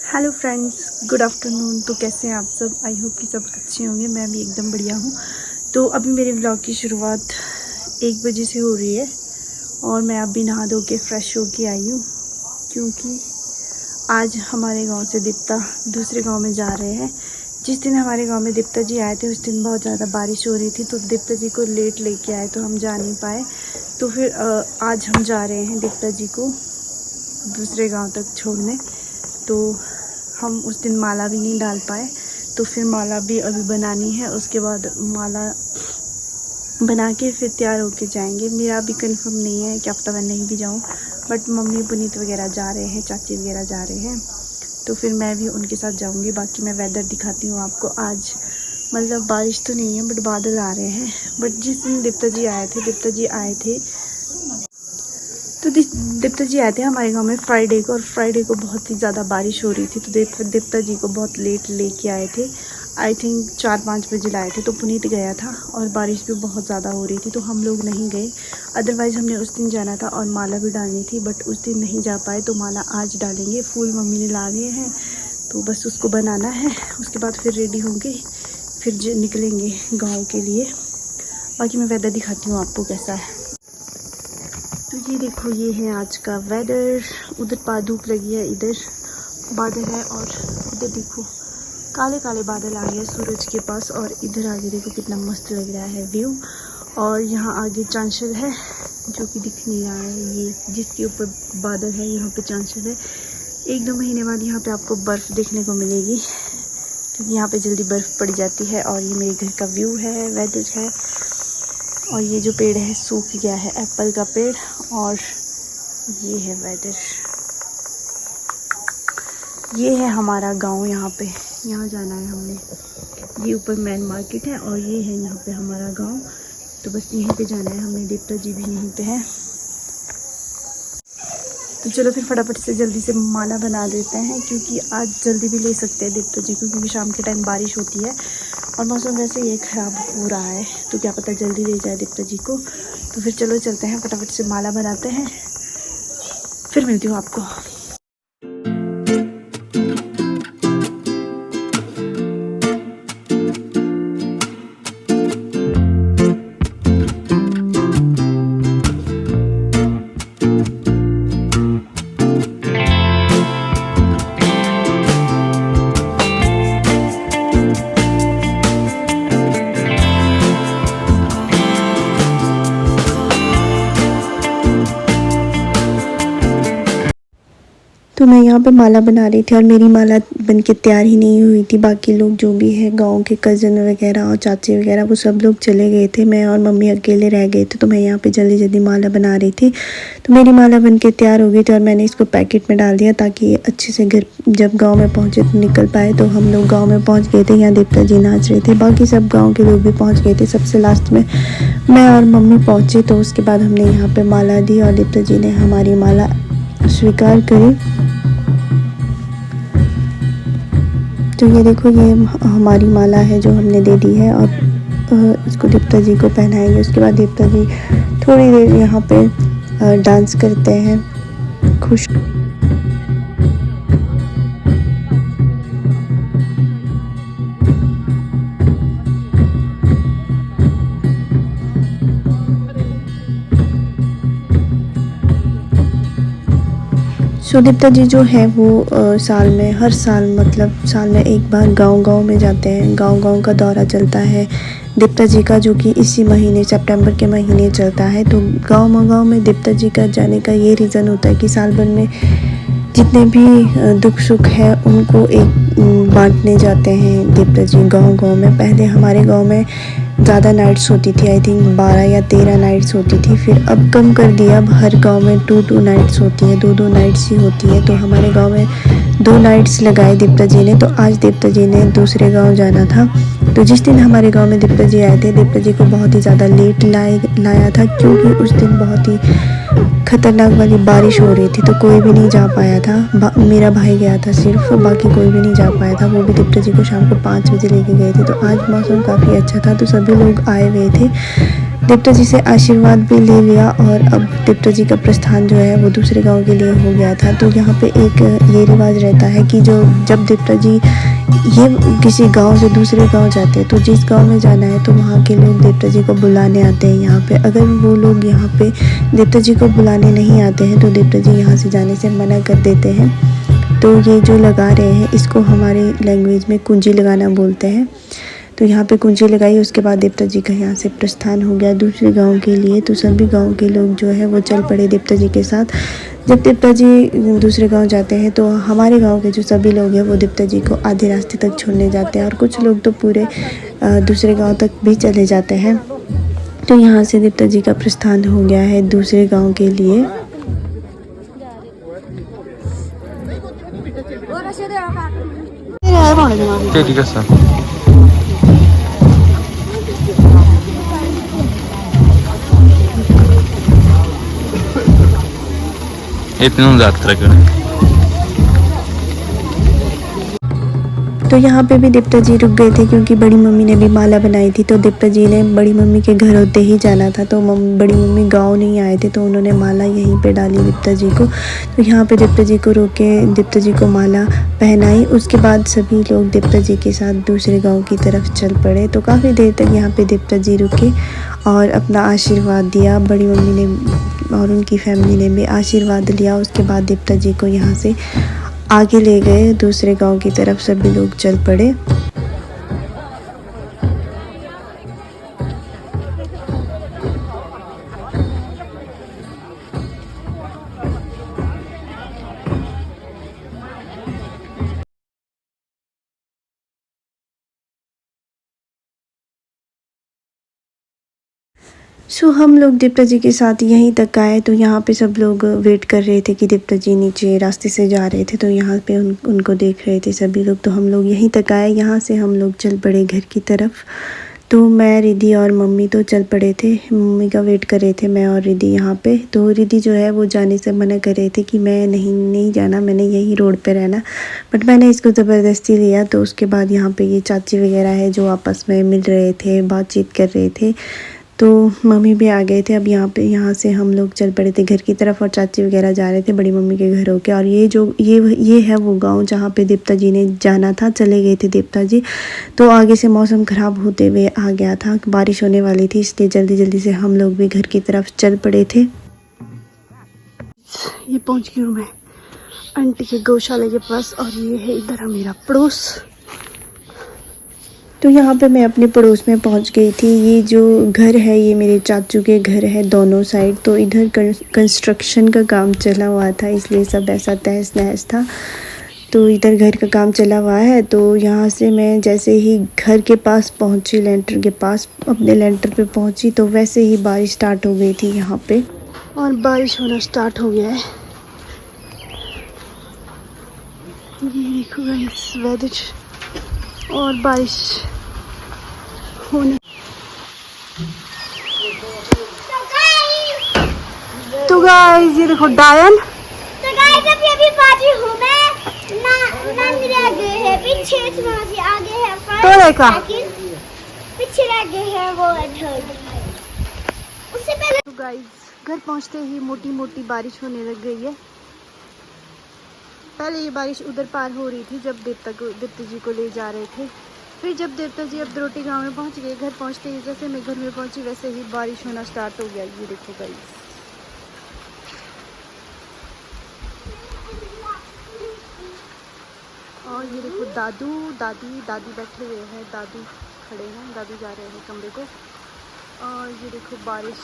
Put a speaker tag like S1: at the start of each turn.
S1: Hello friends, good afternoon. तो कैसे हैं आप सब? आई होप कि सब अच्छे होंगे। मैं भी एकदम बढ़िया हूँ। तो अभी मेरे व्लॉग की शुरुआत 1 बजे से हो रही है और मैं अभी नहा धो के फ्रेश होके आई हूँ, क्योंकि आज हमारे गांव से दीप्ता दूसरे गांव में जा रहे हैं। जिस दिन हमारे गांव में दीप्ता जी आए थे उस दिन बहुत ज़्यादा बारिश हो रही थी, तो दीप्ता जी को लेट लेके आए तो हम जा नहीं पाए। तो फिर आज हम जा रहे हैं दीप्ता जी को दूसरे गाँव तक छोड़ने। तो हम उस दिन माला भी नहीं डाल पाए, तो फिर माला भी अभी बनानी है। उसके बाद माला बना के फिर तैयार होके जाएंगे। मेरा अभी कंफर्म नहीं है, क्या पता मैं नहीं भी जाऊं, बट मम्मी पुनीत वगैरह जा रहे हैं, चाची वगैरह जा रहे हैं, तो फिर मैं भी उनके साथ जाऊंगी। बाकी मैं वेदर दिखाती हूँ आपको। आज मतलब बारिश तो नहीं है बट बादल आ रहे हैं। बट जिस दिन दीप्ता जी आए थे तो दीप्ता जी आए थे हमारे गांव में फ्राइडे को, और फ्राइडे को बहुत ही ज़्यादा बारिश हो रही थी, तो दीप्ता जी को बहुत लेट लेके आए थे। आई थिंक 4-5 बजे लाए थे। तो पुनीत गया था और बारिश भी बहुत ज़्यादा हो रही थी, तो हम लोग नहीं गए। अदरवाइज़ हमने उस दिन जाना था और माला भी डालनी थी, बट उस दिन नहीं जा पाए। तो माला आज डालेंगे। फूल मम्मी ने ला लिए हैं, तो बस उसको बनाना है। उसके बाद फिर रेडी होंगे, फिर निकलेंगे गाँव के लिए। बाकी मैं वेदर दिखाती हूँ आपको कैसा है। तो ये देखो, ये है आज का वेदर। उधर धूप लगी है, इधर बादल है, और इधर देखो काले काले बादल आ गए सूरज के पास। और इधर आगे देखो कितना मस्त लग रहा है व्यू। और यहाँ आगे चांशल है जो कि दिख नहीं रहा है, ये जिसके ऊपर बादल है यहाँ पे चांशल है। 1-2 महीने बाद यहाँ पे आपको बर्फ़ देखने को मिलेगी, क्योंकि यहाँ पे जल्दी बर्फ़ पड़ जाती है। और ये मेरे घर का व्यू है, वेदर है। और ये जो पेड़ है सूख गया है, एप्पल का पेड़। और ये है वेदर। ये है हमारा गांव। यहाँ जाना है हमने। ये ऊपर मेन मार्केट है और ये है यहाँ पे हमारा गांव। तो बस यहीं पे जाना है हमने। दीप्ता जी भी यहीं पे है। तो चलो फिर फटाफट से जल्दी से माला बना देते हैं, क्योंकि आज जल्दी भी ले सकते हैं दीप्ता जी को, क्योंकि शाम के टाइम बारिश होती है और मौसम वैसे ये ख़राब हो रहा है, तो क्या पता जल्दी ले जाए दीप्ता जी को। तो फिर चलो चलते हैं, फटाफट से माला बनाते हैं, फिर मिलती हूँ आपको। तो मैं यहाँ पे माला बना रही थी और मेरी माला बन के तैयार ही नहीं हुई थी। बाकी लोग जो भी है गांव के कज़न वगैरह और चाची वगैरह, वो सब लोग चले गए थे। मैं और मम्मी अकेले रह गए थे। तो मैं यहाँ पे जल्दी जल्दी माला बना रही थी। तो मेरी माला बन के तैयार हो गई थी और मैंने इसको पैकेट में डाल दिया, ताकि अच्छे से घर जब गाँव में पहुँचे तो निकल पाए। तो हम लोग गाँव में पहुँच गए थे। यहाँ दीप्ता जी नाच रहे थे, बाकी सब गाँव के लोग भी पहुँच गए थे। सबसे लास्ट में मैं और मम्मी पहुँचे। तो उसके बाद हमने यहाँ पर माला दी और दीप्ता जी ने हमारी माला स्वीकार करी। तो ये देखो, ये हमारी माला है जो हमने दे दी है, और इसको दीप्ता जी को पहनाएंगे। उसके बाद दीप्ता जी थोड़ी देर यहाँ पे डांस करते हैं खुश। दीप्ता जी जो है वो हर साल मतलब साल में एक बार गांव में जाते हैं। गांव का दौरा चलता है दीप्ता जी का, जो कि इसी महीने सितंबर के महीने चलता है। तो गांव में दीप्ता जी का जाने का ये रीज़न होता है कि साल भर में जितने भी दुख सुख है उनको एक बांटने जाते हैं दीप्ता जी गांव में। पहले हमारे गांव में ज़्यादा नाइट्स होती थी, आई थिंक 12 या 13 नाइट्स होती थी। फिर अब कम कर दिया, अब हर गांव में 2 नाइट्स होती है, 2 नाइट्स ही होती है। तो हमारे गांव में 2 नाइट्स लगाए दीप्ता जी ने। तो आज दीप्ता जी ने दूसरे गांव जाना था। तो जिस दिन हमारे गांव में दीप्ता जी आए थे, दीप्ता जी को बहुत ही ज़्यादा लेट लाया था, क्योंकि उस दिन बहुत ही खतरनाक वाली बारिश हो रही थी। तो कोई भी नहीं जा पाया था। मेरा भाई गया था सिर्फ, बाकी कोई भी नहीं जा पाया था। वो भी दीप्ता जी को शाम को 5 बजे लेके गए थे। तो आज मौसम काफ़ी अच्छा था, तो सभी लोग आए हुए थे। देवता जी से आशीर्वाद भी ले लिया और अब देवता जी का प्रस्थान जो है वो दूसरे गांव के लिए हो गया था। तो यहाँ पे एक ये रिवाज रहता है कि जो जब देवता जी ये किसी गांव से दूसरे गांव जाते हैं तो जिस गांव में जाना है तो वहाँ के लोग देवता जी को बुलाने आते हैं यहाँ पे। अगर वो लोग यहाँ पे देवता जी को बुलाने नहीं आते हैं तो देवता जी यहाँ से जाने से मना कर देते हैं। तो ये जो लगा रहे हैं इसको हमारी लैंग्वेज में कुंजी लगाना बोलते हैं। तो यहाँ पे कुंजी लगाई, उसके बाद देवता जी का यहाँ से प्रस्थान हो गया दूसरे गांव के लिए। तो सभी गांव के लोग जो है वो चल पड़े देवता जी के साथ। जब देवता जी दूसरे गांव जाते हैं तो हमारे गांव के जो सभी लोग हैं वो देवता जी को आधे रास्ते तक छोड़ने जाते हैं और कुछ लोग तो पूरे दूसरे गांव तक भी चले जाते हैं। तो यहाँ से देवता जी का प्रस्थान हो गया है दूसरे गाँव के लिए। तो यहाँ पे भी देवता जी रुक गए थे क्योंकि बड़ी मम्मी ने भी माला बनाई थी। तो देवता जी ने बड़ी मम्मी के घर होते ही जाना था, तो बड़ी मम्मी गांव नहीं आए थे तो उन्होंने माला यहीं पे डाली देवता जी को। तो यहाँ पे देवता जी को रोक के देवता जी को माला पहनाई। उसके बाद सभी लोग देवता जी के साथ दूसरे गाँव की तरफ चल पड़े। तो काफ़ी देर तक यहाँ पे देवता जी रुके और अपना आशीर्वाद दिया। बड़ी मम्मी ने और उनकी फैमिली ने भी आशीर्वाद लिया। उसके बाद देवता जी को यहाँ से आगे ले गए दूसरे गांव की तरफ, सभी लोग चल पड़े। सो हम लोग देवता जी के साथ यहीं तक आए। तो यहाँ पे सब लोग वेट कर रहे थे कि देवता जी नीचे रास्ते से जा रहे थे, तो यहाँ पे उनको देख रहे थे सभी लोग। तो हम लोग यहीं तक आए, यहाँ से हम लोग चल पड़े घर की तरफ। तो मैं, रिद्धि और मम्मी तो चल पड़े थे, मम्मी का वेट कर रहे थे मैं और रिद्धि यहाँ पे। तो रिद्धि जो है वो जाने से मना कर रहे थे कि मैं नहीं जाना, मैंने यही रोड पे रहना। बट मैंने इसको ज़बरदस्ती लिया। तो उसके बाद यहाँ पे ये चाची वगैरह है जो आपस में मिल रहे थे, बातचीत कर रहे थे। तो मम्मी भी आ गए थे। अब यहाँ से हम लोग चल पड़े थे घर की तरफ और चाची वगैरह जा रहे थे बड़ी मम्मी के घर होके। और ये है वो गांव जहाँ पे देवता जी ने जाना था, चले गए थे देवता जी। तो आगे से मौसम ख़राब होते हुए आ गया था, बारिश होने वाली थी, इसलिए जल्दी से हम लोग भी घर की तरफ चल पड़े थे। ये पहुँच गई हूँ मैं आंटी के गौशाला के पास और ये है इधर मेरा पड़ोस। तो यहाँ पे मैं अपने पड़ोस में पहुँच गई थी। ये जो घर है ये मेरे चाचू के घर है दोनों साइड। तो इधर कंस्ट्रक्शन का काम चला हुआ था, इसलिए सब ऐसा तहस नहस था। तो इधर घर का काम चला हुआ है। तो यहाँ से मैं जैसे ही घर के पास पहुँची, लेंटर के पास अपने लेंटर पे पहुँची, तो वैसे ही बारिश स्टार्ट हो गई थी यहाँ पे और बारिश होना स्टार्ट हो गया है। ये देखो गाइस वेदर और बारिश होने। तो गाइस ये देखो डायन।
S2: तो गाइस अभी बाजी हूँ मैं ना मेरे आगे है, पीछे से आगे है
S1: तो देखा
S2: पीछे रह गए हैं वो थर्ड। उससे पहले
S1: तो गाइस घर पहुंचते ही मोटी बारिश होने लग गई है। पहले ये बारिश उधर पार हो रही थी जब देवता जी को ले जा रहे थे। फिर जब देवता जी अब द्रोटी गांव में पहुंच गए, घर पहुंचते ही जैसे मैं घर में पहुंची वैसे ही बारिश होना स्टार्ट हो गया। ये देखो गाइस, और ये देखो दादी बैठे हुए हैं, दादू खड़े हैं, दादू जा रहे हैं कमरे को। और ये देखो बारिश